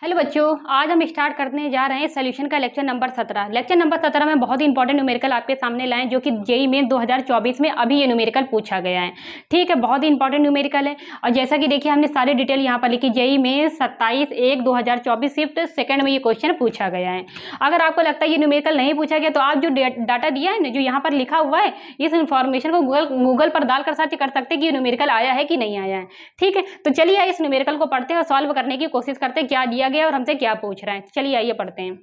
Hello बच्चों, आज हम स्टार्ट करने जा रहे हैं सोल्यूशन का लेक्चर नंबर 17। लेक्चर नंबर 17 में बहुत ही इंपॉर्टेंट न्यूमेरिकल आपके सामने लाए जो कि जेईई मेन 2024 में अभी ये न्यूमेरिकल पूछा गया है। ठीक है, बहुत ही इंपॉर्टेंट न्यूमेरिकल है। और जैसा कि देखिए हमने सारी डिटेल यहाँ पर लिखी। जेईई में 27/1/2024 शिफ्ट सेकंड में ये क्वेश्चन पूछा गया है। अगर आपको लगता है ये न्यूमेरिकल नहीं पूछा गया तो आप जो डाटा दिया है ना, जो यहाँ पर लिखा हुआ है, इस इन्फॉर्मेशन को गूगल पर डालकर सर्च कर सकते हैं कि ये न्यूमेरिकल आया है कि नहीं आया है। ठीक है, तो चलिए इस न्यूमेरिकल को पढ़ते हैं और सॉल्व करने की कोशिश करते हैं क्या दिया गया और हमसे क्या पूछ रहा है। चलिए आइए पढ़ते हैं।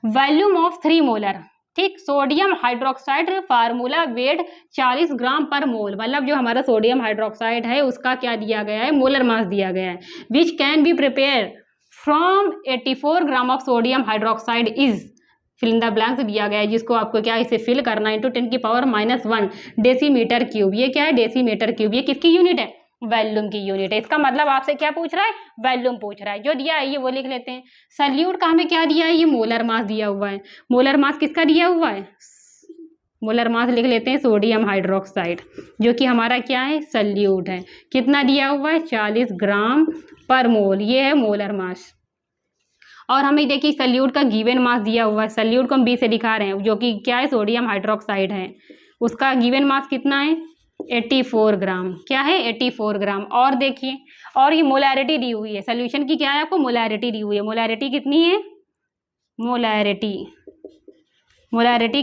वॉल्यूम ऑफ 3 मोलर, ठीक, सोडियम हाइड्रोक्साइड फार्मूला वेट 40 ग्राम पर मोल, मतलब जो हमारा सोडियम हाइड्रोक्साइड है उसका क्या दिया गया है, मोलर मास दिया गया है। Which can be prepare from 84 gram of sodium hydroxide is, fill in the blanks दिया गया है जिसको आपको क्या इसे फिल करना है, × 10⁻⁻1 डेसीमीटर क्यूब। ये क्या है, डेसीमीटर क्यूब। ये किसकी यूनिट है, वॉल्यूम की यूनिट है। इसका मतलब आपसे क्या पूछ रहा है, वॉल्यूम पूछ रहा है। जो दिया है ये वो लिख लेते हैं। सल्यूट का हमें क्या दिया है, ये मोलर मास दिया हुआ है। मोलर मास किसका दिया हुआ है, मोलर मास लिख लेते हैं सोडियम हाइड्रोक्साइड, जो कि हमारा क्या है, सल्यूट है। कितना दिया हुआ है, 40 ग्राम पर मोल, ये है मोलर मास। और हमें देखिए सल्यूट का गिवन मास दिया हुआ है। सल्यूट को हम बी से दिखा रहे हैं, जो कि क्या है, सोडियम हाइड्रोक्साइड है। उसका गिवन मास कितना है, 84 ग्राम। क्या है, 84 ग्राम। और देखिए, और ये मोलैरिटी दी हुई है सोल्यूशन की, क्या है, आपको मोलैरिटी दी हुई है। मोलैरिटी कितनी है, मोलैरिटी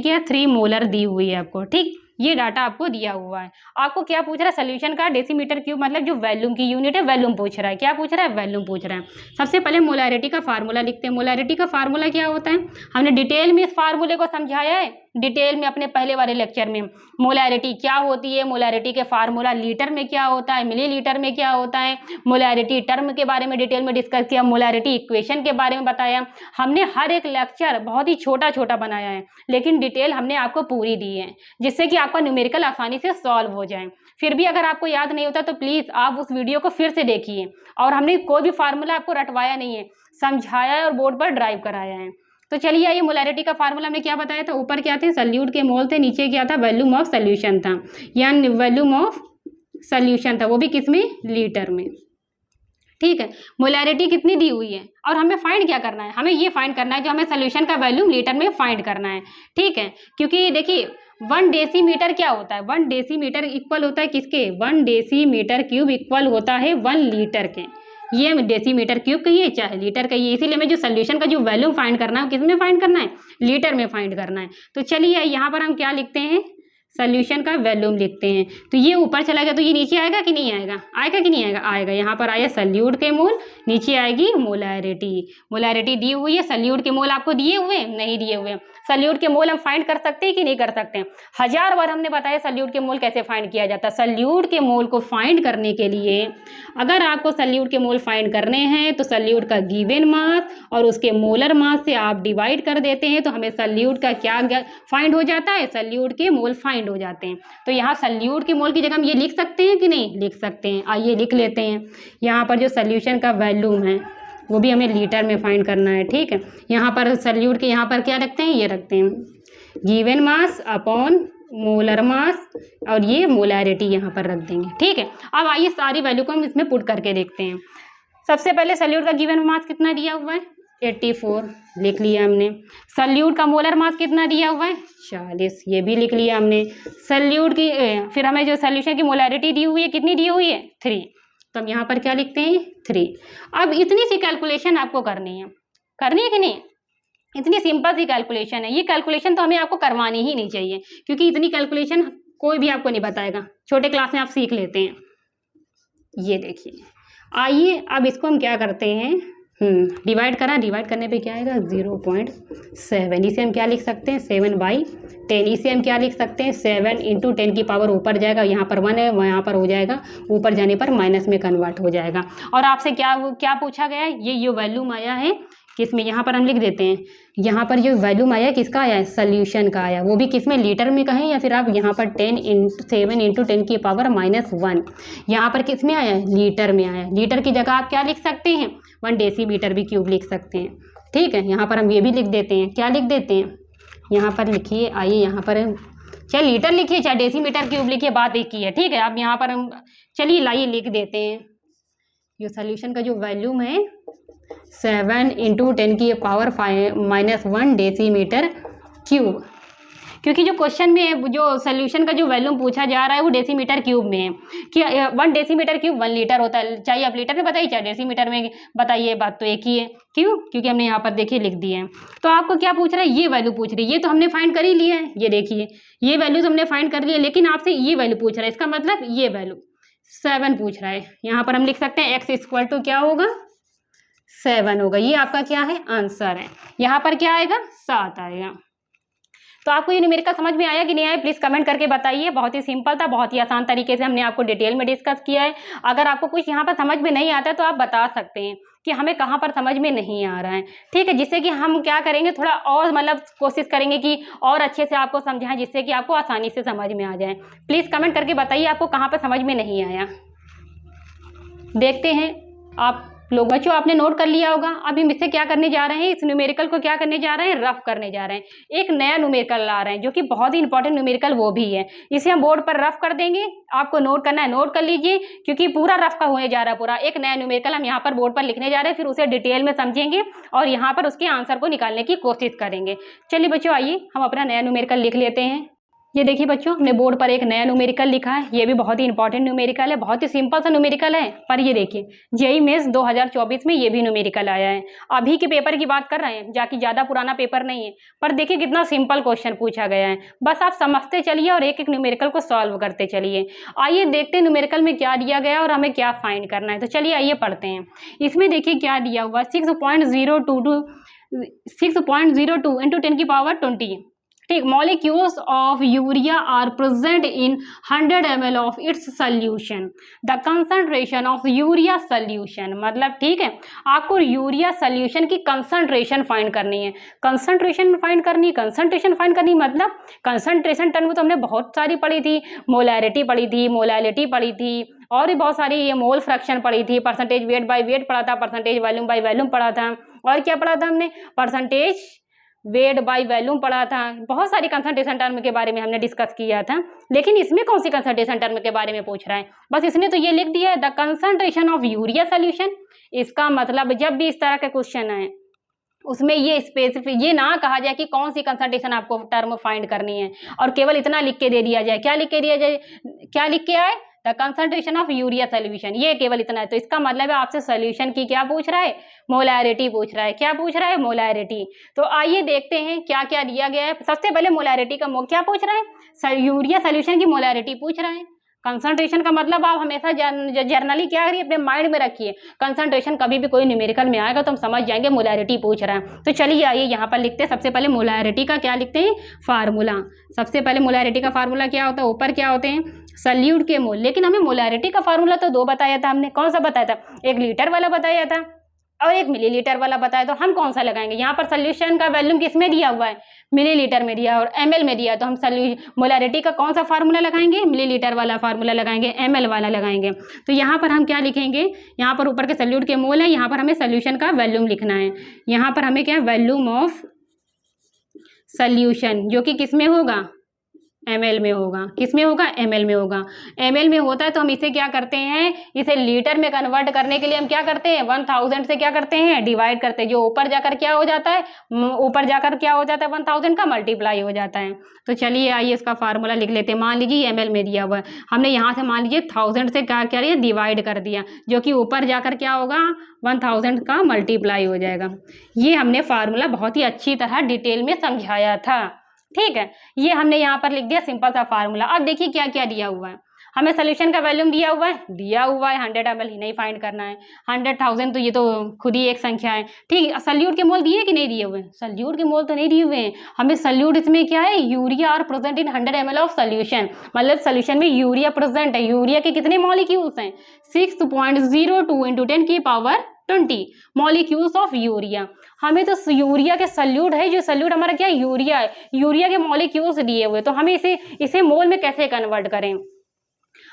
क्या, 3 मोलर दी हुई है आपको। ठीक, ये डाटा आपको दिया हुआ है। आपको क्या पूछ रहा है, सोल्यूशन का डेसीमीटर क्यूब, मतलब जो वॉल्यूम की यूनिट है, वॉल्यूम पूछ रहा है। क्या पूछ रहा है, वॉल्यूम पूछ रहा है। सबसे पहले मोलैरिटी का फार्मूला लिखते हैं। मोलैरिटी का फार्मूला क्या होता है, हमने डिटेल में इस फार्मूले को समझाया है, डिटेल में अपने पहले वाले लेक्चर में। मोलैरिटी क्या होती है, मोलैरिटी के फार्मूला लीटर में क्या होता है, मिलीलीटर में क्या होता है, मोलैरिटी टर्म के बारे में डिटेल में डिस्कस किया, मोलैरिटी इक्वेशन के बारे में बताया। हमने हर एक लेक्चर बहुत ही छोटा छोटा बनाया है, लेकिन डिटेल हमने आपको पूरी दी है, जिससे कि आपका न्यूमेरिकल आसानी से सॉल्व हो जाए। फिर भी अगर आपको याद नहीं होता तो प्लीज़ आप उस वीडियो को फिर से देखिए। और हमने कोई भी फार्मूला आपको रटवाया नहीं है, समझाया है और बोर्ड पर ड्राइव कराया है। तो चलिए आइए, मोलैरिटी का फार्मूला हमने क्या बताया था, ऊपर क्या थे, सल्यूट के मोल थे, नीचे क्या था, वॉल्यूम ऑफ सोल्यूशन था, यानी वॉल्यूम ऑफ सोल्यूशन था, वो भी किस में, लीटर में। ठीक है, मोलैरिटी कितनी दी हुई है और हमें फाइंड क्या करना है, हमें ये फाइंड करना है जो हमें सोल्यूशन का वॉल्यूम लीटर में फाइंड करना है। ठीक है, क्योंकि देखिए 1 डेसीमीटर क्या होता है, 1 डेसीमीटर इक्वल होता है किसके, 1 डेसीमीटर क्यूब इक्वल होता है 1 लीटर के। ये डेसीमीटर क्यूब कहिए चाहे लीटर कहिए, इसीलिए हमें जो सोल्यूशन का जो वॉल्यूम फाइंड करना है किस में फाइंड करना है, लीटर में फाइंड करना है। तो चलिए यहाँ पर हम क्या लिखते हैं, सोल्यूशन का वॉल्यूम लिखते हैं। तो ये ऊपर चला गया तो ये नीचे आएगा कि नहीं आएगा, आएगा कि नहीं आएगा, आएगा। यहाँ पर आया सल्यूट के मोल, नीचे आएगी मोलैरिटी। मोलैरिटी दी हुई है, सल्यूट के मोल आपको दिए हुए, नहीं दिए हुए। सल्यूट के मोल हम फाइंड कर सकते हैं कि नहीं कर सकते हैं, 1000 बार हमने बताया सल्यूट के मोल कैसे फाइंड किया जाता है। सल्यूट के मोल को फाइंड करने के लिए, अगर आपको सल्यूट के मोल फाइंड करने हैं तो सल्यूट का गिवन मास और उसके मोलर मास से आप डिवाइड कर देते हैं, तो हमें सल्यूट का क्या फाइंड हो जाता है, सल्यूट के मोल फाइंड हो जाते हैं। तो यहाँ सल्यूट के मोल की जगह हम ये लिख सकते हैं कि नहीं, लिख सकते हैं। आइए लिख लेते हैं। यहाँ पर जो सोल्यूशन का वॉल्यूम है वो भी हमें लीटर में फाइंड करना है। ठीक है, यहाँ पर सल्यूट के यहाँ पर क्या रखते हैं, ये रखते हैं given mass upon molar mass, और ये मोलैरिटी यहाँ पर रख देंगे। ठीक है, अब आइए सारी वैल्यू को हम इसमें पुट करके देखते हैं। सबसे पहले सल्यूट का गिवन मास कितना दिया हुआ है, 84 लिख लिया हमने। सल्यूट का मोलर मास कितना दिया हुआ है, 40, ये भी लिख लिया हमने। सल्यूट की फिर हमें जो सोल्यूशन की मोलैरिटी दी हुई है, कितनी दी हुई है, 3, तो हम यहाँ पर क्या लिखते हैं, 3। अब इतनी सी कैलकुलेशन आपको करनी है कि नहीं, इतनी सिंपल सी कैलकुलेशन है। ये कैलकुलेशन तो हमें आपको करवानी ही नहीं चाहिए, क्योंकि इतनी कैलकुलेशन कोई भी आपको नहीं बताएगा, छोटे क्लास में आप सीख लेते हैं। ये देखिए, आइए अब इसको हम क्या करते हैं, डिवाइड करा, डिवाइड करने पे क्या आएगा, 0.7। इसे हम क्या लिख सकते हैं, 7/10। इसे हम क्या लिख सकते हैं, 7 × 10 की पावर ऊपर जाएगा, यहाँ पर 1 है, यहाँ पर हो जाएगा, ऊपर जाने पर माइनस में कन्वर्ट हो जाएगा। और आपसे क्या पूछा गया है, ये वॉल्यूम आया है किसमें, यहाँ पर हम लिख देते हैं, यहाँ पर जो वॉल्यूम आया किसका आया है, सोल्यूशन का आया, वो भी किसमें, लीटर में कहें या फिर आप यहाँ पर 7 × 10 की पावर -1, यहाँ पर किसमें आया है, लीटर में आया। लीटर की जगह आप क्या लिख सकते हैं, 1 डेसीमीटर भी क्यूब लिख सकते हैं। ठीक है, यहाँ पर हम ये भी लिख देते हैं, क्या लिख देते हैं, यहाँ पर लिखिए, आइए यहाँ पर चाहे लीटर लिखिए चाहे डेसीमीटर क्यूब लिखिए, बात एक ही है। ठीक है, अब यहाँ पर हम चलिए लाइए लिख देते हैं, जो सोल्यूशन का जो वॉल्यूम है 7 इंटू 10⁻⁻⁻1 डेसीमीटर क्यूब। क्योंकि जो क्वेश्चन में जो सोल्यूशन का जो वैल्यूम पूछा जा रहा है वो डेसीमीटर क्यूब में है कि 1 डेसीमीटर क्यूब 1 लीटर होता है। चाहे आप लीटर में बताइए चाहे डेसीमीटर में बताइए, बात तो एक ही है। क्यों? क्योंकि हमने यहाँ पर देखिए लिख दिए हैं। तो आपको क्या पूछ रहा है? ये वैल्यू पूछ रही है। ये तो हमने फाइंड कर ही लिया है, ये देखिए ये वैल्यू तो हमने फाइंड कर लिया है, लेकिन आपसे ये वैल्यू पूछ रहा है। इसका मतलब ये वैल्यू 7 पूछ रहा है। यहाँ पर हम लिख सकते हैं x इक्वल टू क्या होगा? 7 होगा। ये आपका क्या है? आंसर है। यहाँ पर क्या आएगा? 7 आएगा। तो आपको ये न्यूमेरिकल समझ में आया कि नहीं आया? प्लीज़ कमेंट करके बताइए। बहुत ही सिंपल था, बहुत ही आसान तरीके से हमने आपको डिटेल में डिस्कस किया है। अगर आपको कुछ यहाँ पर समझ में नहीं आता है तो आप बता सकते हैं कि हमें कहाँ पर समझ में नहीं आ रहा है, ठीक है। जिससे कि हम क्या करेंगे, थोड़ा और मतलब कोशिश करेंगे कि और अच्छे से आपको समझाएं, जिससे कि आपको आसानी से समझ में आ जाए। प्लीज़ कमेंट करके बताइए आपको कहाँ पर समझ में नहीं आया। देखते हैं आप लोग। बच्चों आपने नोट कर लिया होगा। अब हम इससे क्या करने जा रहे हैं? इस न्यूमेरिकल को क्या करने जा रहे हैं? रफ करने जा रहे हैं। एक नया न्यूमेरिकल ला रहे हैं जो कि बहुत ही इंपॉर्टेंट न्यूमेरिकल वो भी है। इसे हम बोर्ड पर रफ कर देंगे। आपको नोट करना है, नोट कर लीजिए, क्योंकि पूरा रफ का होने जा रहा है। पूरा एक नया न्यूमेरिकल हम यहाँ पर बोर्ड पर लिखने जा रहे हैं, फिर उसे डिटेल में समझेंगे और यहाँ पर उसके आंसर को निकालने की कोशिश करेंगे। चलिए बच्चों आइए हम अपना नया न्यूमेरिकल लिख लेते हैं। ये देखिए बच्चों, हमने बोर्ड पर एक नया न्यूमेरिकल लिखा है। ये भी बहुत ही इंपॉर्टेंट न्यूमेरिकल है, बहुत ही सिंपल सा न्यूमेरिकल है। पर ये देखिए जेईई मेंस 2024 में ये भी न्यूमेरिकल आया है। अभी के पेपर की बात कर रहे हैं, जाकि ज़्यादा पुराना पेपर नहीं है। पर देखिए कितना सिंपल क्वेश्चन पूछा गया है। बस आप समझते चलिए और एक एक न्यूमेरिकल को सॉल्व करते चलिए। आइए देखते हैं न्यूमेरिकल में क्या दिया गया और हमें क्या फाइंड करना है। तो चलिए आइए पढ़ते हैं। इसमें देखिए क्या दिया हुआ, 6.02 इंटू 10⁻20। ठीक, molecules of urea are present in 100 ml of its solution. The concentration of urea solution, मतलब ठीक है आपको यूरिया सोल्यूशन की कंसंट्रेशन फाइंड करनी है। कंसंट्रेशन फाइंड करनी मतलब कंसंट्रेशन टर्म तो हमने बहुत सारी पढ़ी थी। मोलैरिटी पढ़ी थी, मोलैलिटी पढ़ी थी, और भी बहुत सारी ये मोल फ्रैक्शन पढ़ी थी, परसेंटेज वेट बाय वेट पढ़ा था, परसेंटेज वॉल्यूम बाय वॉल्यूम पढ़ा था, और क्या पढ़ा था हमने? परसेंटेज वेट बाय वॉल्यूम पढ़ा था। बहुत सारी कंसंट्रेशन टर्म के बारे में हमने डिस्कस किया था। लेकिन इसमें कौन सी कंसंट्रेशन टर्म के बारे में पूछ रहा है? बस इसने तो ये लिख दिया है the concentration of urea solution. इसका मतलब जब भी इस तरह के क्वेश्चन आए उसमें ये स्पेसिफिक ये ना कहा जाए कि कौन सी कंसंट्रेशन आपको टर्म फाइंड करनी है और केवल इतना लिख के दे दिया जाए। क्या लिख के दिया जाए? क्या लिख के आए? The concentration of urea solution, ये केवल इतना है। तो इसका मतलब है आपसे सोल्यूशन की क्या पूछ रहा है? मोलैरिटी पूछ रहा है। क्या पूछ रहा है? मोलैरिटी। तो आइए देखते हैं क्या क्या दिया गया है। सबसे पहले मोलैरिटी का क्या पूछ रहा है? यूरिया सोल्यूशन की मोलैरिटी पूछ रहा है। कंसंट्रेशन का मतलब आप हमेशा जर्नली क्या करिए, अपने माइंड में रखिए। कंसंट्रेशन कभी भी कोई न्यूमेरिकल में आएगा तो हम समझ जाएंगे मोलैरिटी पूछ रहा है। तो चलिए आइए यहाँ पर लिखते हैं। सबसे पहले मोलैरिटी का क्या लिखते हैं? फार्मूला। सबसे पहले मोलैरिटी का फार्मूला क्या होता है? ऊपर क्या होते हैं? सल्यूट के मोल। लेकिन हमें मोलैरिटी का फार्मूला तो दो बताया था हमने। कौन सा बताया था? एक लीटर वाला बताया था और एक मिलीलीटर वाला बताया। तो हम कौन सा लगाएंगे? यहाँ पर सोल्यूशन का वैल्यूम किस में दिया हुआ है? मिलीलीटर में दिया और ml में दिया। तो हम मोलैरिटी का कौन सा फार्मूला लगाएंगे? मिलीलीटर वाला फार्मूला लगाएंगे, ml वाला लगाएंगे। तो यहाँ पर हम क्या लिखेंगे? यहाँ पर ऊपर के सल्यूट के मोल है, यहाँ पर हमें सोल्यूशन का वैल्यूम लिखना है। यहाँ पर हमें क्या? वैल्यूम ऑफ सोल्यूशन, जो कि किस में होगा? ml में होगा। किस में होगा? ml में होगा। ml में होता है तो हम इसे क्या करते हैं? इसे लीटर में कन्वर्ट करने के लिए हम क्या करते हैं? 1000 से क्या करते हैं? डिवाइड करते हैं। जो ऊपर जाकर क्या हो जाता है? ऊपर जाकर क्या हो जाता है? 1000 का मल्टीप्लाई हो जाता है। तो चलिए आइए इसका फार्मूला लिख लेते हैं। मान लीजिए ml में दिया हुआ है, हमने यहाँ से मान लीजिए 1000 से क्या किया? डिवाइड कर दिया, जो कि ऊपर जाकर क्या होगा? 1000 का मल्टीप्लाई हो जाएगा। ये हमने फार्मूला बहुत ही अच्छी तरह डिटेल में समझाया था, ठीक है। ये हमने यहाँ पर लिख दिया सिंपल सा फार्मूला। अब देखिए क्या क्या दिया हुआ है। हमें सोल्यूशन का वैल्यूम दिया हुआ है 100 ml ही नहीं फाइंड करना है। 100,000 तो ये तो खुद ही एक संख्या है, ठीक है। सल्यूट के मोल दिए कि नहीं दिए हुए? सल्यूट के मोल तो नहीं दिए हुए हैं। हमें सल्यूट इसमें क्या है? Urea are present in 100 ml of solution, मतलब सोल्यूशन में यूरिया प्रेजेंट है। यूरिया के कितने मॉलिक्यूल्स हैं? 6.02 इंटू 10⁻20 मॉलिक्यूल्स ऑफ यूरिया। हमें तो यूरिया के सल्यूट है, जो सल्यूट हमारा क्या है? यूरिया है। यूरिया के मॉलिक्यूल्स दिए हुए, तो हमें इसे मोल में कैसे कन्वर्ट करें?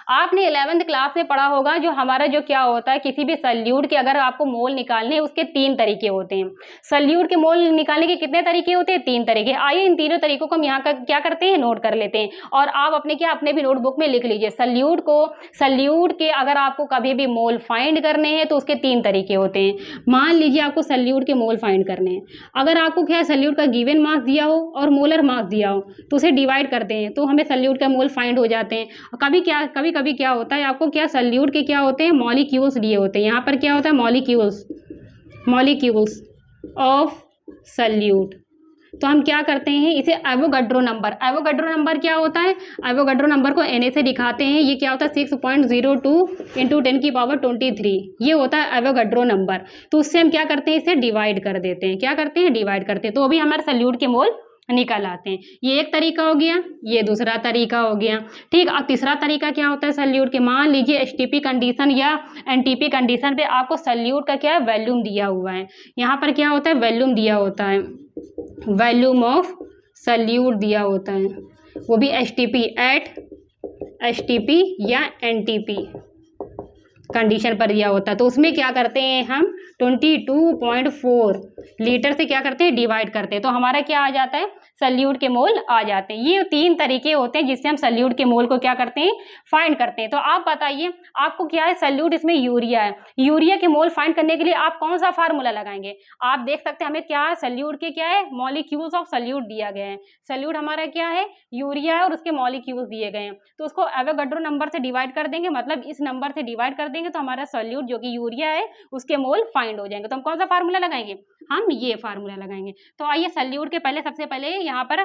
आपने 11th क्लास में पढ़ा होगा जो हमारा जो क्या होता है, किसी भी सल्यूट के अगर आपको मोल निकालने उसके 3 तरीके होते हैं। सल्यूट के मोल निकालने के कितने तरीके होते हैं? 3 तरीके। आइए इन तीनों तरीकों को हम यहाँ का क्या करते हैं, नोट कर लेते हैं और आप अपने भी नोटबुक में लिख लीजिए। सल्यूट के अगर आपको कभी भी मोल फाइंड करने हैं तो उसके 3 तरीके होते हैं। मान लीजिए आपको सल्यूट के मोल फाइंड करने हैं, अगर आपको क्या है सल्यूट का गिवन मास दिया हो और मोलर मास दिया हो तो उसे डिवाइड करते हैं तो हमें सल्यूट का मोल फाइंड हो जाते हैं। कभी कभी क्या होता है, आपको क्या सल्यूट के क्या होते हैं, मॉलिक्यूल्स दिए होते हैं। यहाँ पर क्या होता है, मॉलिक्यूल्स ऑफ सल्यूट। तो हम क्या करते हैं, इसे एवोगाड्रो नंबर क्या होता है, एवोगाड्रो नंबर को Na से दिखाते हैं। ये क्या होता है 6.02 इंटू 10⁻23, ये होता है एवोगाड्रो नंबर। तो उससे हम क्या करते हैं, इसे डिवाइड कर देते हैं। क्या करते हैं, डिवाइड करते हैं। तो अभी हमारे सल्यूट के मोल निकल आते हैं। ये एक तरीका हो गया, ये दूसरा तरीका हो गया। ठीक, अब तीसरा तरीका क्या होता है सल्यूट के, मान लीजिए एसटीपी कंडीशन या एनटीपी कंडीशन पे आपको सल्यूट का क्या है, वॉल्यूम दिया हुआ है। यहाँ पर क्या होता है, वॉल्यूम दिया होता है, वॉल्यूम ऑफ सल्यूट दिया होता है, वो भी एसटीपी या एनटीपी कंडीशन पर दिया होता है। तो उसमें क्या करते हैं हम 22.4 लीटर से क्या करते हैं, डिवाइड करते हैं। तो हमारा क्या आ जाता है, सल्यूट के मोल आ जाते हैं। ये 3 तरीके होते हैं जिससे हम सल्यूट के मोल को क्या करते हैं, फाइंड करते हैं। तो आप बताइए आपको क्या है, सल्यूट इसमें यूरिया है, यूरिया के मोल फाइंड करने के लिए आप कौन सा फार्मूला लगाएंगे। आप देख सकते हैं हमें क्या है, सल्यूट के क्या है, मॉलिक्यूल्स ऑफ सल्यूट दिया गया है। सल्यूट हमारा क्या है, यूरिया है और उसके मॉलिक्यूल्स दिए गए हैं। तो उसको एवोगाड्रो नंबर से डिवाइड कर देंगे, मतलब इस नंबर से डिवाइड कर देंगे तो हमारा सल्यूट जो कि यूरिया है उसके मोल फाइंड हो जाएंगे। तो हम कौन सा फार्मूला लगाएंगे, हम ये फार्मूला लगाएंगे। तो आइए सल्यूट के पहले सबसे पहले यहाँ पर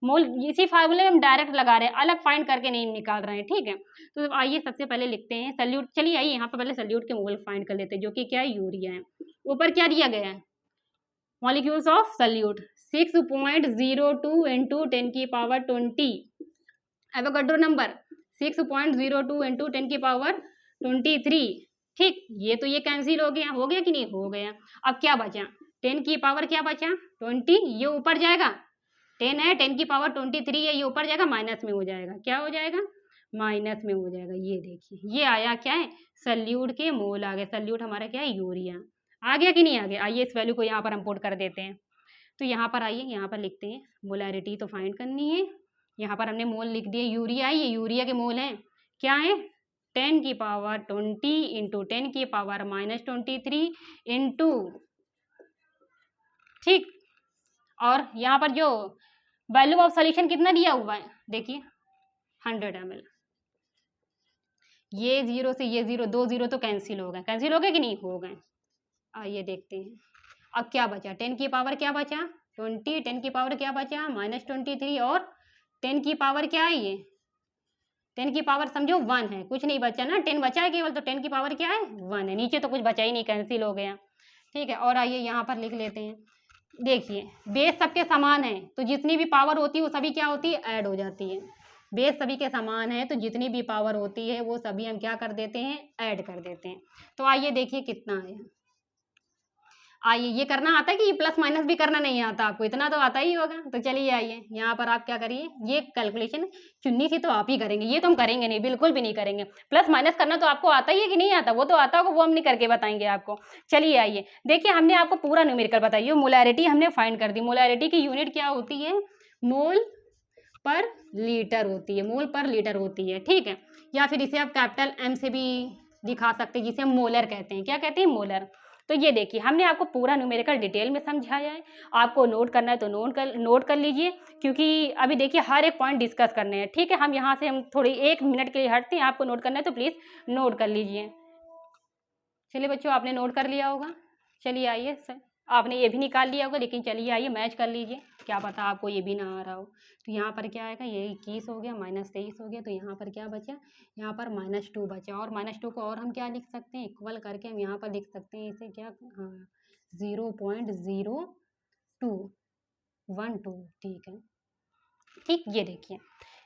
मोल इसी फार्मूले में हम डायरेक्ट लगा रहे हैं, अलग फाइंड करके नहीं निकाल रहे हैं। ठीक है, तो आइए सबसे पहले लिखते हैं सल्यूट। चलिए आइए यहाँ पर पहले सल्यूट के मोल फाइंड कर लेते हैं जो कि क्या है, यूरिया है। ऊपर क्या दिया गया है, molecules of solute 6.02 into 10⁻20, Avogadro number 6.02 into 10⁻23। ठीक, ये तो ये कैंसिल हो गया कि नहीं, हो गया। अब क्या बचा, 10 की पावर क्या बचा 20, ये ऊपर जाएगा, 10 है 10⁻23 है, ये ऊपर जाएगा माइनस में हो जाएगा। क्या हो जाएगा, माइनस में हो जाएगा। ये देखिए ये आया क्या है, सल्यूट के मोल आ गए। सल्यूट हमारा क्या है, यूरिया आ गया कि नहीं आ गया। आइए इस वैल्यू को यहाँ पर हम पुट कर देते हैं। तो यहाँ पर आइए, यहाँ पर लिखते हैं मोलैरिटी तो फाइंड करनी है। यहाँ पर हमने मोल लिख दिए, यूरिया है, ये यूरिया के मोल हैं, क्या है 10⁻20 इंटू 10⁻−23 इंटू, ठीक। और यहाँ पर जो वैल्यू ऑफ सॉल्यूशन कितना दिया हुआ है, देखिए 100 ml। ये 0 से ये 0, 2 0 तो कैंसिल हो गए कि नहीं, हो गए। आइए देखते हैं अब क्या बचा, 10 की पावर क्या बचा 20, 10 की पावर क्या बचा -23 और 10 की पावर क्या है, ये 10 की पावर समझो 1 है, कुछ नहीं बचा ना, 10 बचा है केवल, तो 10 की पावर क्या है 1 है, नीचे तो कुछ बचा ही नहीं, कैंसिल हो गया। ठीक है, और आइए यहाँ पर लिख लेते हैं। देखिए बेस सबके समान है तो जितनी भी पावर होती है वो सभी क्या होती है, ऐड हो जाती है। बेस सभी के समान है तो जितनी भी पावर होती है वो सभी हम क्या कर देते हैं, ऐड कर देते हैं। तो आइए देखिए कितना है। आइए, ये करना आता है कि ये प्लस माइनस भी करना नहीं आता आपको, इतना तो आता ही होगा। तो चलिए आइए यहाँ पर आप क्या करिए, ये कैलकुलेशन चुन्नी से तो आप ही करेंगे, ये तो हम करेंगे नहीं, बिल्कुल भी नहीं करेंगे। प्लस माइनस करना तो आपको आता ही है कि नहीं आता, वो तो आता होगा, वो हम नहीं करके बताएंगे आपको। चलिए आइए देखिए, हमने आपको पूरा न्यूमेरिकल बताइए, मोलैरिटी हमने फाइंड कर दी। मोलैरिटी की यूनिट क्या होती है, मोल पर लीटर होती है, मोल पर लीटर होती है। ठीक है, या फिर इसे आप कैपिटल M से भी दिखा सकते हैं, जिसे हम मोलर कहते हैं। क्या कहते हैं, मोलर। तो ये देखिए हमने आपको पूरा न्यूमेरिकल डिटेल में समझाया है। आपको नोट करना है तो नोट कर लीजिए, क्योंकि अभी देखिए हर एक पॉइंट डिस्कस करने हैं। ठीक है, हम यहाँ से हम थोड़ी 1 मिनट के लिए हटते हैं, आपको नोट करना है तो प्लीज़ नोट कर लीजिए। चलिए बच्चों, आपने नोट कर लिया होगा। चलिए आइए सर, आपने ये भी निकाल लिया होगा, लेकिन चलिए आइए मैच कर लीजिए, क्या पता आपको ये भी ना आ रहा हो। तो यहाँ पर क्या आएगा, ये 21 हो गया, -23 हो गया, तो यहाँ पर क्या बचा, यहाँ पर -2 बचा। और -2 को और हम क्या लिख सकते हैं, इक्वल करके हम यहाँ पर लिख सकते हैं इसे क्या, हाँ 0.0212। ठीक है, ठीक, ये देखिए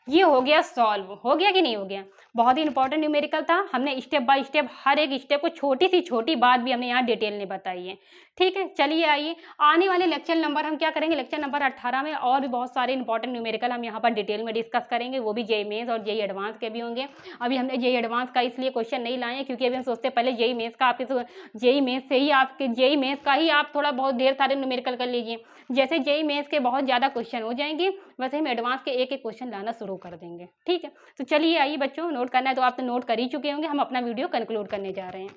ये हो गया सॉल्व, हो गया कि नहीं हो गया। बहुत ही इंपॉर्टेंट न्यूमेरिकल था, हमने स्टेप बाय स्टेप हर एक स्टेप को, छोटी सी छोटी बात भी हमने यहाँ डिटेल में बताई है। ठीक है, चलिए आइए आने वाले लेक्चर नंबर हम क्या करेंगे, लेक्चर नंबर 18 में और भी बहुत सारे इंपॉर्टेंट न्यूमेरिकल हम यहाँ पर डिटेल में डिस्कस करेंगे, वो भी जेईई मेंस और जेईई एडवांस के भी होंगे। अभी हमने जेईई एडवांस का इसलिए क्वेश्चन नहीं लाए हैं क्योंकि अभी हम सोचते हैं पहले जेईई मेंस का आपके जेईई मेंस से ही आपके जेईई मेंस का ही आप थोड़ा बहुत ढेर सारे न्यूमेरिकल कर लीजिए। जैसे जेईई मेंस के बहुत ज़्यादा क्वेश्चन हो जाएंगे वैसे हम एडवांस के एक एक क्वेश्चन लाना शुरू कर देंगे। ठीक है, तो चलिए आइए बच्चों, नोट करना है तो आप तो नोट कर ही चुके होंगे, हम अपना वीडियो कंक्लूड करने जा रहे हैं।